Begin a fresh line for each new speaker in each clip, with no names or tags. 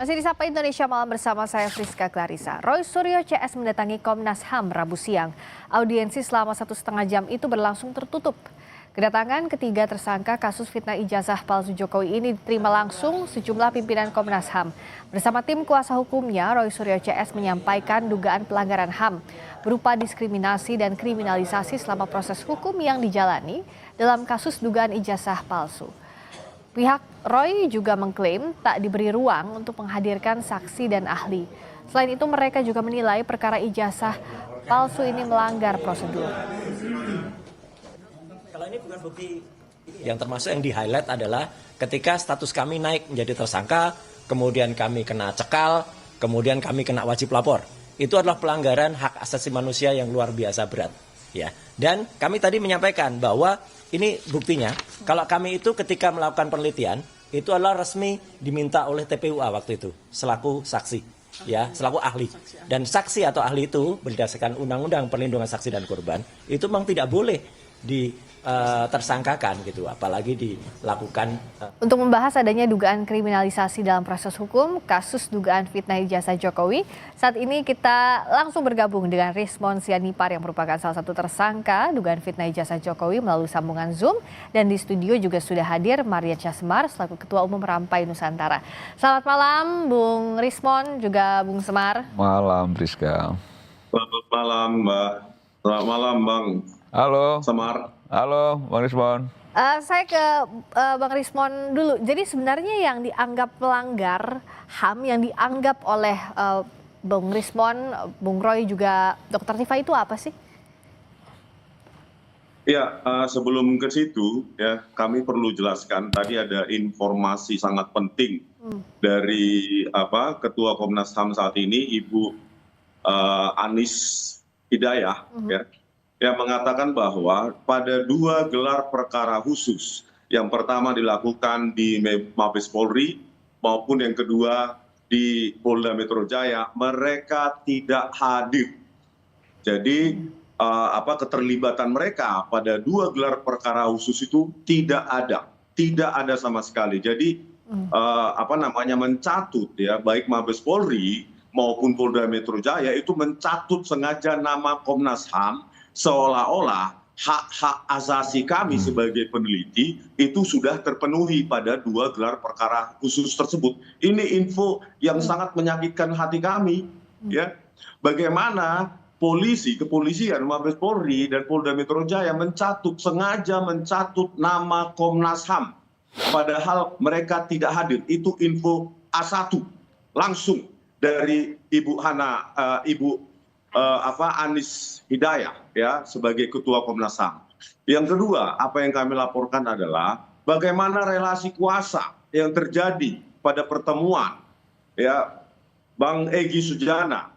Masih di Sapa Indonesia Malam bersama saya Friska Clarissa. Roy Suryo CS mendatangi Komnas HAM Rabu siang. Audiensi selama 1,5 jam itu berlangsung tertutup. Kedatangan ketiga tersangka kasus fitnah ijazah palsu Jokowi ini diterima langsung sejumlah pimpinan Komnas HAM. Bersama tim kuasa hukumnya, Roy Suryo CS menyampaikan dugaan pelanggaran HAM berupa diskriminasi dan kriminalisasi selama proses hukum yang dijalani dalam kasus dugaan ijazah palsu. Pihak Roy juga mengklaim tak diberi ruang untuk menghadirkan saksi dan ahli. Selain itu mereka juga menilai perkara ijazah palsu ini melanggar prosedur.
Kalau ini bukan bukti yang termasuk yang di-highlight adalah ketika status kami naik menjadi tersangka, kemudian kami kena cekal, kemudian kami kena wajib lapor. Itu adalah pelanggaran hak asasi manusia yang luar biasa berat. Ya. Dan kami tadi menyampaikan bahwa ini buktinya, kalau kami itu ketika melakukan penelitian, itu adalah resmi diminta oleh TPUA waktu itu, selaku saksi, ya, selaku ahli. Dan saksi atau ahli itu berdasarkan Undang-Undang Perlindungan Saksi dan Korban, itu memang tidak boleh ditersangkakan gitu, apalagi dilakukan.
Untuk membahas adanya dugaan kriminalisasi dalam proses hukum, kasus dugaan fitnah ijazah Jokowi, saat ini kita langsung bergabung dengan Rismon Sianipar yang merupakan salah satu tersangka dugaan fitnah ijazah Jokowi melalui sambungan Zoom. Dan di studio juga sudah hadir Maria Semar selaku Ketua Umum Rampai Nusantara. Selamat malam Bung Rismon, juga Bung Semar.
Malam Priska.
Selamat malam Mbak. Selamat malam Bang.
Halo.
Semar.
Halo Bang Rismon.
Saya ke Bang Rismon dulu. Jadi sebenarnya yang dianggap pelanggar HAM yang dianggap oleh Bung Rismon, Bung Roy juga Dr. Tifa itu apa sih?
Ya, sebelum ke situ ya kami perlu jelaskan tadi ada informasi sangat penting dari Ketua Komnas HAM saat ini Ibu Anis Hidayah ya. Yang mengatakan bahwa pada 2 gelar perkara khusus, yang pertama dilakukan di Mabes Polri maupun yang kedua di Polda Metro Jaya, mereka tidak hadir. Jadi keterlibatan mereka pada 2 gelar perkara khusus itu tidak ada sama sekali. Jadi mencatut ya baik Mabes Polri maupun Polda Metro Jaya itu mencatut sengaja nama Komnas HAM seolah-olah hak-hak asasi kami sebagai peneliti itu sudah terpenuhi pada 2 gelar perkara khusus tersebut. Ini info yang sangat menyakitkan hati kami. Ya, bagaimana kepolisian, Mabes Polri dan Polda Metro Jaya sengaja mencatut nama Komnas HAM, padahal mereka tidak hadir. Itu info A1 langsung dari Ibu Anis Hidayah ya sebagai Ketua Komnas HAM. Yang kedua, apa yang kami laporkan adalah bagaimana relasi kuasa yang terjadi pada pertemuan ya Bang Egy Sujana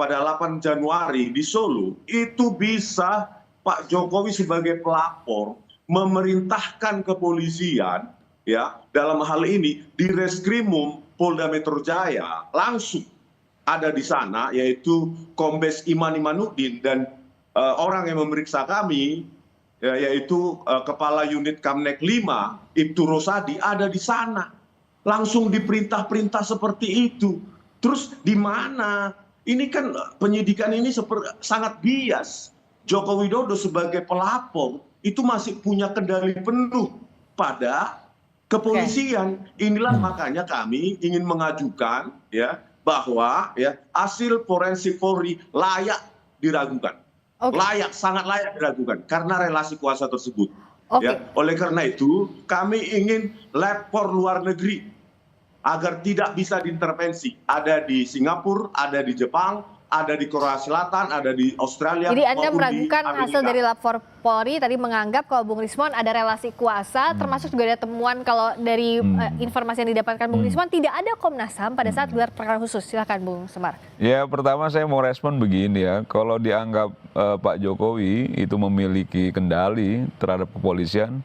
pada 8 Januari di Solo. Itu bisa Pak Jokowi sebagai pelapor memerintahkan kepolisian ya dalam hal ini di Reskrimum Polda Metro Jaya langsung ada di sana, yaitu Kombes Iman Imanuddin dan orang yang memeriksa kami, yaitu Kepala Unit Kamnek 5, Ibtu Rosadi, ada di sana. Langsung diperintah-perintah seperti itu. Terus di mana? Ini kan penyidikan ini sangat bias. Joko Widodo sebagai pelapor itu masih punya kendali penuh pada kepolisian. Inilah makanya kami ingin mengajukan ya bahwa ya hasil forensik Polri layak diragukan. Sangat layak diragukan karena relasi kuasa tersebut. Ya, oleh karena itu kami ingin lab for luar negeri agar tidak bisa diintervensi. Ada di Singapura, ada di Jepang, ada di Korea Selatan, ada di Australia.
Jadi Anda meragukan hasil dari lapor Polri tadi menganggap kalau Bung Rismon ada relasi kuasa, termasuk juga ada temuan kalau dari informasi yang didapatkan Bung Rismon tidak ada Komnas HAM pada saat gelar perkara khusus. Silakan Bung Semar.
Ya, pertama saya mau respon begini ya, kalau dianggap Pak Jokowi itu memiliki kendali terhadap kepolisian,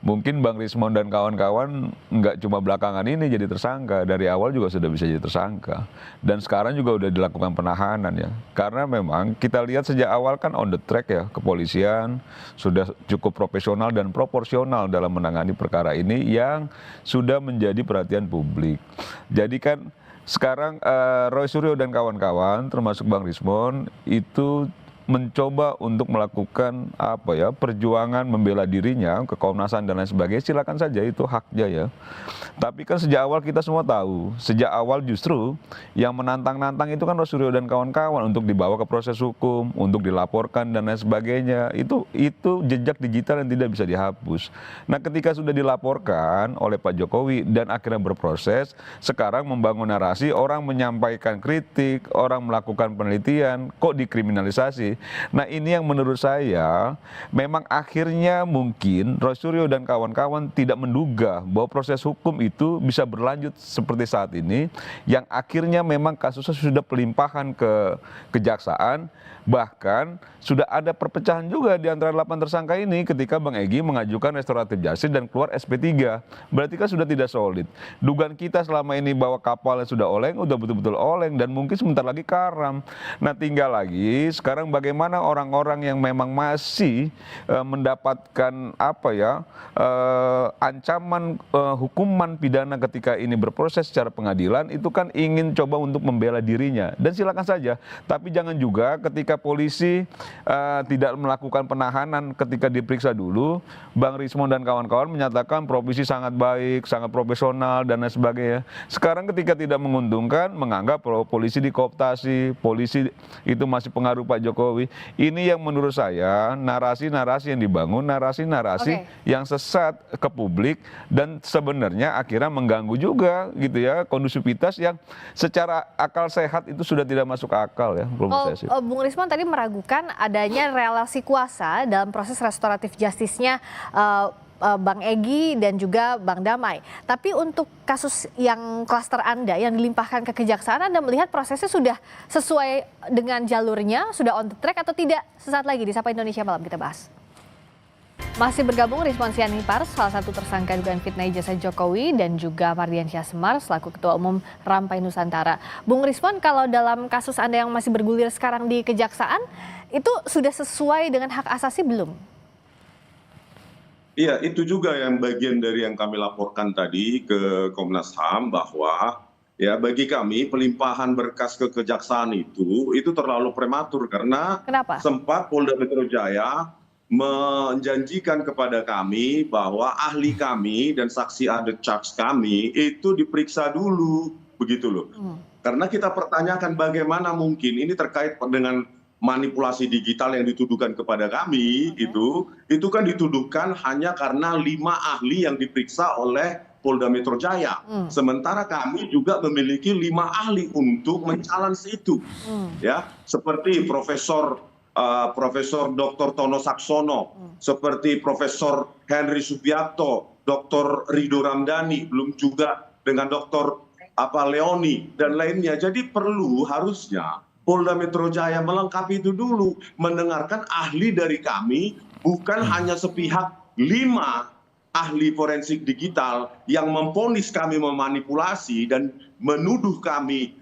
mungkin Bang Rismon dan kawan-kawan nggak cuma belakangan ini jadi tersangka, dari awal juga sudah bisa jadi tersangka. Dan sekarang juga udah dilakukan penahanan ya. Karena memang kita lihat sejak awal kan on the track ya, kepolisian sudah cukup profesional dan proporsional dalam menangani perkara ini yang sudah menjadi perhatian publik. Jadi kan sekarang Roy Suryo dan kawan-kawan termasuk Bang Rismon itu mencoba untuk melakukan perjuangan membela dirinya ke Komnas HAM dan lain sebagainya, silakan saja, itu haknya ya. Tapi kan sejak awal kita semua tahu, sejak awal justru yang menantang-nantang itu kan Roy Suryo dan kawan-kawan untuk dibawa ke proses hukum, untuk dilaporkan dan lain sebagainya. Itu jejak digital yang tidak bisa dihapus. Nah, ketika sudah dilaporkan oleh Pak Jokowi dan akhirnya berproses, sekarang membangun narasi, orang menyampaikan kritik, orang melakukan penelitian, kok dikriminalisasi. Nah, ini yang menurut saya memang akhirnya mungkin Roy Suryo dan kawan-kawan tidak menduga bahwa proses hukum itu bisa berlanjut seperti saat ini, yang akhirnya memang kasusnya sudah pelimpahan ke kejaksaan, bahkan sudah ada perpecahan juga di antara 8 tersangka ini ketika Bang Egy mengajukan restoratif justice dan keluar SP3. Berarti kan sudah tidak solid. Dugaan kita selama ini bahwa kapalnya sudah oleng, udah betul-betul oleng dan mungkin sebentar lagi karam. Nah, tinggal lagi sekarang bagaimana orang-orang yang memang masih mendapatkan ancaman hukuman pidana ketika ini berproses secara pengadilan, itu kan ingin coba untuk membela dirinya. Dan silakan saja, tapi jangan juga ketika polisi tidak melakukan penahanan ketika diperiksa dulu, Bang Rismon dan kawan-kawan menyatakan provisi sangat baik, sangat profesional dan lain sebagainya. Sekarang ketika tidak menguntungkan, menganggap polisi dikooptasi, polisi itu masih pengaruh Pak Jokowi. Ini yang menurut saya narasi-narasi yang dibangun, narasi-narasi yang sesat ke publik dan sebenarnya akhirnya mengganggu juga gitu ya kondusivitas yang secara akal sehat itu sudah tidak masuk akal ya.
Bung Rismon tadi meragukan adanya relasi kuasa dalam proses restoratif justice-nya Bang Egy dan juga Bang Damai. Tapi untuk kasus yang klaster Anda yang dilimpahkan ke kejaksaan, Anda melihat prosesnya sudah sesuai dengan jalurnya, sudah on the track atau tidak? Sesaat lagi di Sapa Indonesia Malam kita bahas. Masih bergabung Rizwan Sianipar, salah satu tersangka dugaan fitnah ijazah Jokowi, dan juga Mardiansyah Semar selaku Ketua Umum Rampai Nusantara. Bung Rizwan, kalau dalam kasus Anda yang masih bergulir sekarang di kejaksaan, itu sudah sesuai dengan hak asasi belum?
Iya, itu juga yang bagian dari yang kami laporkan tadi ke Komnas HAM, bahwa ya bagi kami pelimpahan berkas ke kejaksaan itu terlalu prematur karena
Kenapa?
sempat Polda Metro Jaya menjanjikan kepada kami bahwa ahli kami dan saksi added charge kami itu diperiksa dulu, begitu loh. Karena kita pertanyakan bagaimana mungkin ini terkait dengan manipulasi digital yang dituduhkan kepada kami, itu kan dituduhkan hanya karena 5 ahli yang diperiksa oleh Polda Metro Jaya. Sementara kami juga memiliki 5 ahli untuk men-challenge itu. Ya, seperti Profesor Dr. Tono Saksono, seperti Profesor Henry Subiakto, Dr. Rido Ramdhani, belum juga dengan Dr. Leoni dan lainnya. Jadi harusnya Polda Metro Jaya melengkapi itu dulu, mendengarkan ahli dari kami, bukan hanya sepihak 5 ahli forensik digital yang memvonis kami memanipulasi dan menuduh kami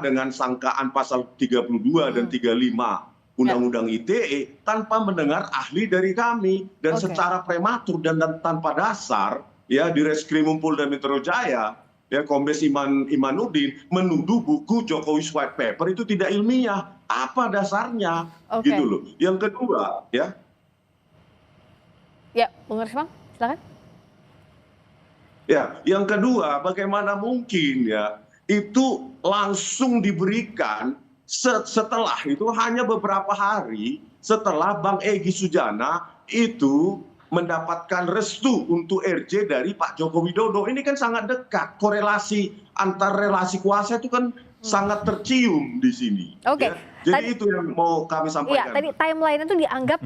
dengan sangkaan pasal 32 dan 35 Undang-Undang ITE tanpa mendengar ahli dari kami, dan secara prematur dan tanpa dasar ya di Reskrimum Polda Metro Jaya ya Kombes Imanuddin menuduh buku Jokowi's White Paper itu tidak ilmiah. Apa dasarnya? Gitu loh. Yang kedua ya.
Ya, Bung Rismon, silakan.
Ya, yang kedua, bagaimana mungkin ya itu langsung diberikan setelah itu hanya beberapa hari setelah Bang Egy Sujana itu mendapatkan restu untuk RJ dari Pak Joko Widodo. Ini kan sangat dekat, korelasi antar relasi kuasa itu kan sangat tercium di sini. Ya. Jadi itu yang mau kami sampaikan.
Iya, tadi timeline itu dianggap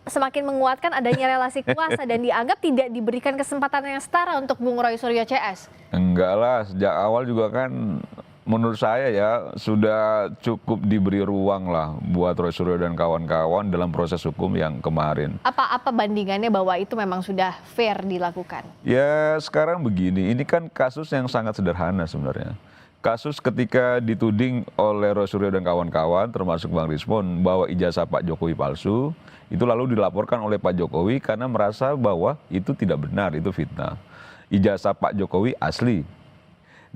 semakin menguatkan adanya relasi kuasa dan dianggap tidak diberikan kesempatan yang setara untuk Bung Roy Suryo CS.
Enggak lah, sejak awal juga kan menurut saya ya sudah cukup diberi ruang lah buat Roy Suryo dan kawan-kawan dalam proses hukum yang kemarin.
Apa bandingannya bahwa itu memang sudah fair dilakukan?
Ya sekarang begini, ini kan kasus yang sangat sederhana sebenarnya. Kasus ketika dituding oleh Roy Suryo dan kawan-kawan termasuk Bang Rismon bahwa ijazah Pak Jokowi palsu, itu lalu dilaporkan oleh Pak Jokowi karena merasa bahwa itu tidak benar, itu fitnah. Ijazah Pak Jokowi asli.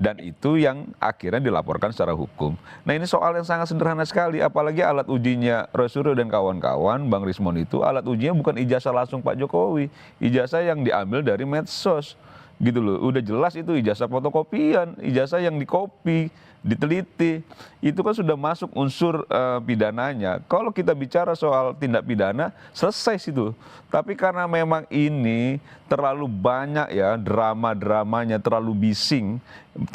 Dan itu yang akhirnya dilaporkan secara hukum. Nah ini soal yang sangat sederhana sekali, apalagi alat ujinya Roy Suryo dan kawan-kawan, Bang Rismon itu alat ujinya bukan ijazah langsung Pak Jokowi, ijazah yang diambil dari medsos. Gitu loh, udah jelas itu ijazah fotokopian, ijazah yang dikopi, diteliti, itu kan sudah masuk unsur pidananya. Kalau kita bicara soal tindak pidana, selesai situ. Tapi karena memang ini terlalu banyak ya drama-dramanya, terlalu bising,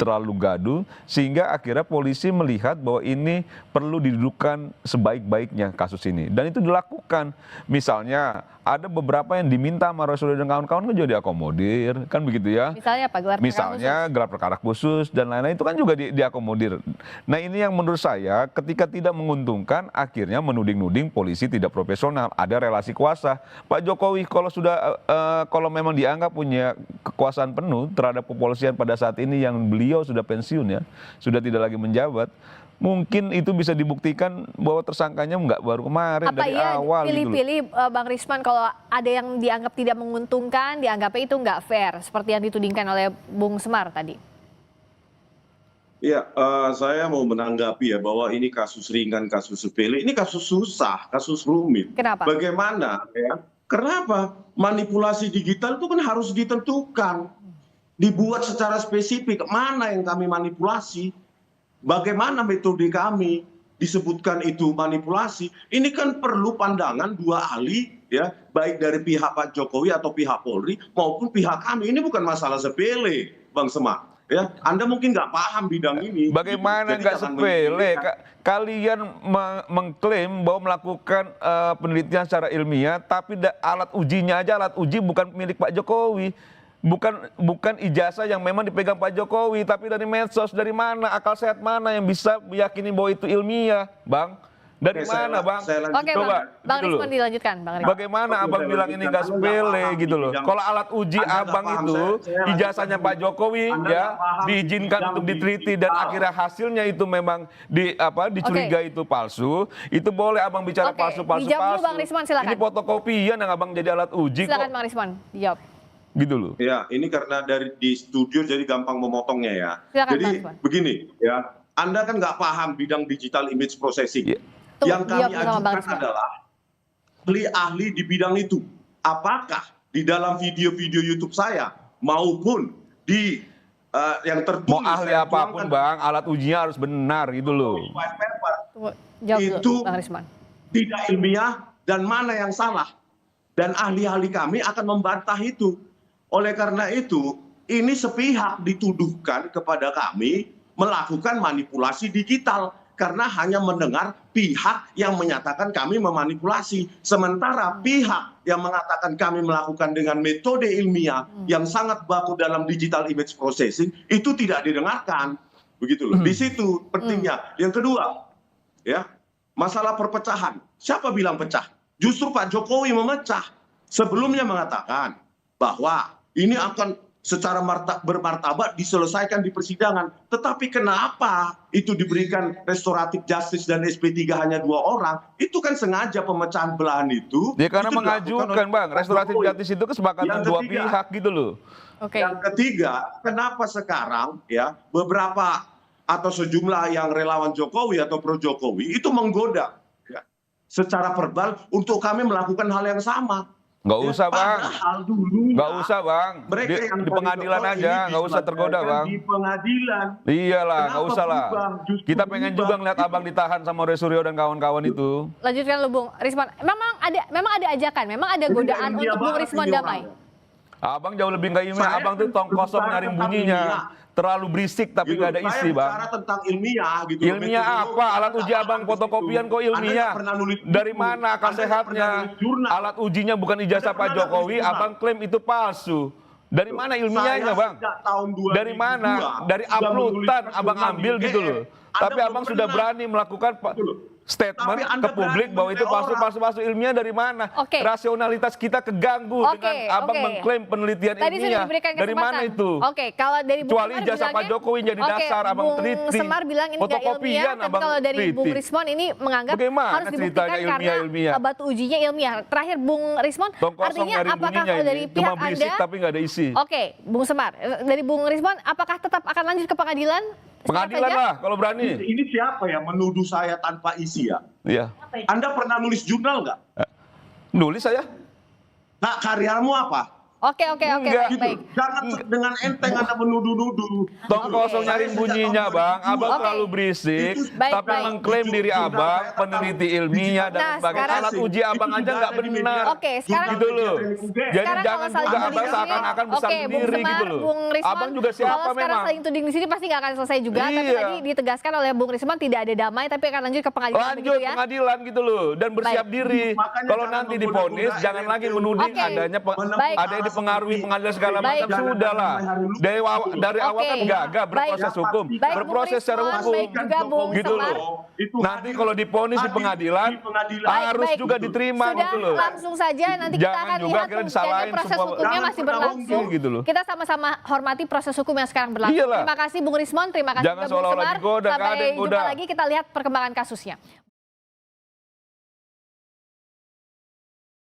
terlalu gaduh, sehingga akhirnya polisi melihat bahwa ini perlu didudukkan sebaik-baiknya kasus ini. Dan itu dilakukan. Misalnya ada beberapa yang diminta sama Roy Suryo dan kawan-kawan kan juga diakomodir, kan begitu ya.
Misalnya apa?
Gelar perkara khusus dan lain-lain itu kan juga diakomodir. Nah ini yang menurut saya ketika tidak menguntungkan akhirnya menuding-nuding polisi tidak profesional, ada relasi kuasa. Pak Jokowi kalau memang dianggap punya kekuasaan penuh terhadap kepolisian pada saat ini yang beliau sudah pensiun ya, sudah tidak lagi menjabat, mungkin itu bisa dibuktikan bahwa tersangkanya nggak baru kemarin dari awal.
Pilih-pilih Bang Risman kalau ada yang dianggap tidak menguntungkan, dianggapnya itu nggak fair, seperti yang ditudingkan oleh Bung Semar tadi.
Ya, saya mau menanggapi ya bahwa ini kasus ringan, kasus sepele, ini kasus susah, kasus rumit.
Kenapa?
Bagaimana ya? Kenapa? Manipulasi digital itu kan harus ditentukan, dibuat secara spesifik mana yang kami manipulasi, bagaimana metode kami, disebutkan itu manipulasi. Ini kan perlu pandangan dua ahli ya, baik dari pihak Pak Jokowi atau pihak Polri maupun pihak kami. Ini bukan masalah sepele, Bang Semar. Ya, Anda mungkin nggak paham bidang ini.
Bagaimana nggak sepele? Kalian mengklaim bahwa melakukan penelitian secara ilmiah, tapi alat ujinya aja, alat uji bukan milik Pak Jokowi. Bukan ijazah yang memang dipegang Pak Jokowi, tapi dari medsos. Dari mana, akal sehat mana yang bisa meyakini bahwa itu ilmiah, Bang? Dari mana, Bang?
Oke, Bang Rismon dilanjutkan, Bang Rismon.
Bagaimana Abang bilang ini nggak sepele gitu loh? Kalau alat uji Abang itu ijazahnya Pak Jokowi ya diizinkan untuk diteliti dan akhirnya hasilnya itu memang dicurigai itu palsu, itu boleh Abang bicara palsu.
Dijawab dulu, Bang Rismon, silakan.
Ini fotokopian yang Abang jadi alat uji.
Silakan Bang Rismon, dijawab.
Gitu loh.
Ya, ini karena di studio jadi gampang memotongnya ya.
Silakan,
jadi
Bang.
begini ya, Anda kan nggak paham bidang digital image processing. Yang kami ajukan adalah ahli-ahli di bidang itu. Apakah di dalam video-video YouTube saya maupun di yang tertulis.
Mau ahli apapun Bang, alat ujinya harus benar gitu loh.
Jawab
itu
dulu, Bang Rismon.
Tidak ilmiah dan mana yang salah. Dan ahli-ahli kami akan membantah itu. Oleh karena itu, ini sepihak dituduhkan kepada kami melakukan manipulasi digital. Karena hanya mendengar pihak yang menyatakan kami memanipulasi. Sementara pihak yang mengatakan kami melakukan dengan metode ilmiah yang sangat baku dalam digital image processing, itu tidak didengarkan. Begitu loh. Di situ pentingnya. Yang kedua, ya, masalah perpecahan. Siapa bilang pecah? Justru Pak Jokowi memecah. Sebelumnya mengatakan bahwa ini akan secara bermartabat diselesaikan di persidangan. Tetapi kenapa itu diberikan restoratif justice dan SP3 hanya 2 orang? Itu kan sengaja pemecahan belahan itu.
Ya karena
itu
mengajukan Bang, restoratif justice itu kesepakatan dua pihak gitu loh.
Oke.
Yang ketiga, kenapa sekarang ya beberapa atau sejumlah yang relawan Jokowi atau pro Jokowi itu menggoda ya, secara verbal untuk kami melakukan hal yang sama.
Nggak usah Bang, nggak usah Bang,
Mereka
di pengadilan aja, nggak usah tergoda Bang.
Di pengadilan.
Iyalah, nggak usah lah. Kita pengen juga ngeliat Abang ditahan sama Roy Suryo dan kawan-kawan itu.
Lanjutkan lu Bung Rismon. Memang ada ajakan, memang ada godaan untuk Bung Rismon damai.
Abang jauh lebih nggak ilmiah, Abang tuh tong kosong nyari bunyinya. Terlalu berisik tapi nggak ada isi Bang.
Saya bicara tentang ilmiah gitu.
Ilmiah apa? Alat uji Abang fotokopian kok ilmiah? Dari mana akal sehatnya? Alat ujinya bukan ijazah Pak Jokowi, Abang klaim itu palsu. Dari mana ilmiahnya,
Saya
Bang?
sejak tahun 2002
Dari mana? Dari
sudah
uploadan
menulis
Abang
jurnal
ambil
di
gitu
UGM.
loh.
Anda
Tapi
belum
Abang sudah
pernah.
berani melakukan
Gitu loh.
statement
Tapi Anda
ke publik
berani
bahwa itu
menilai orang.
palsu ilmiah dari mana?
Oke.
Rasionalitas kita keganggu
Oke,
dengan Abang
oke.
mengklaim penelitian
Tadi sudah
ilmiah.
diberikan
Dari
kesempatan.
mana itu?
Oke, kalau dari Bung
Kecuali
Semar
ijazah Pak
bilangnya-
Jokowi jadi
Oke,
dasar Abang
Bung
teliti.
Semar bilang ini nggak
Fotokopian
ilmiah, tapi
Abang
kalau dari Bung
teliti.
Rismon ini menganggap
Bagaimana
harus dibuktikan
ceritanya
karena
ilmiah?
batu ujinya ilmiah. Terakhir Bung Rismon,
Tong kosong
artinya
nyari
apakah
bunyinya
kalau dari
ini.
pihak
Cuma berisik
Anda?
tapi nggak ada isi.
Oke, Bung Semar, dari Bung Rismon, apakah tetap akan lanjut ke pengadilan?
Pengadilan
Saja?
lah kalau berani.
Ini siapa ya menuduh saya tanpa isi ya?
Iya.
Anda pernah nulis jurnal nggak?
Nulis saya.
Nah, karyamu apa?
Oke,
Enggak.
Gitu.
baik.
Jangan dengan enteng Anda menuduh-nuduh.
Tong kosong nyari bunyinya, Bang. Abang
Oke.
terlalu berisik,
Baik,
tapi
baik.
mengklaim diri Abang peneliti ilmiah dan
Nah,
sebagai
sekarang-
alat uji Abang aja nggak benar.
Oke, sekarang-
Gitu loh. Jadi
Sekarang
jangan
kalau saling
juga
tuding
Abang
di sini-
seakan-akan besar
Oke, Bung
sendiri
Semar,
gitu loh.
Bung Rismon,
Abang juga
kalau
siapa
sekarang
memang?
saling tuding di sini pasti nggak akan selesai juga. Tapi
Iya.
tadi ditegaskan oleh Bung Rismon tidak ada damai, tapi akan lanjut ke pengadilan
Lanjut
begitu ya.
pengadilan gitu loh dan bersiap
Baik.
diri.
Makanya
Kalau
jangan
nanti
menggoda-goda
divonis jangan lagi menuding
Oke.
adanya
Baik.
ada yang dipengaruhi pengadilan segala
Baik.
macam sudah lah. Dari awal kan
Oke.
gagah berproses
Baik.
hukum,
Baik,
berproses
Bung
secara
Rismon,
hukum.
baik juga Bung
Gitu
Semar.
loh. Nanti kalau divonis di pengadilan harus
Baik.
juga diterima
Sudah
gitu loh.
langsung saja nanti kita
Jangan
akan
juga
lihat
kita
tuh,
disalahin
jadi proses
semua-
hukumnya
Jangan
masih
pernah
berlangsung.
ngomong gitu loh.
Kita sama-sama hormati proses hukum yang sekarang berlangsung.
Iyalah.
Terima kasih Bung Rismon, terima kasih
Jangan
juga Bung
seolah-olah
Semar.
digoda, nggak ada
Sampai
yang
jumpa
goda.
lagi kita lihat perkembangan kasusnya.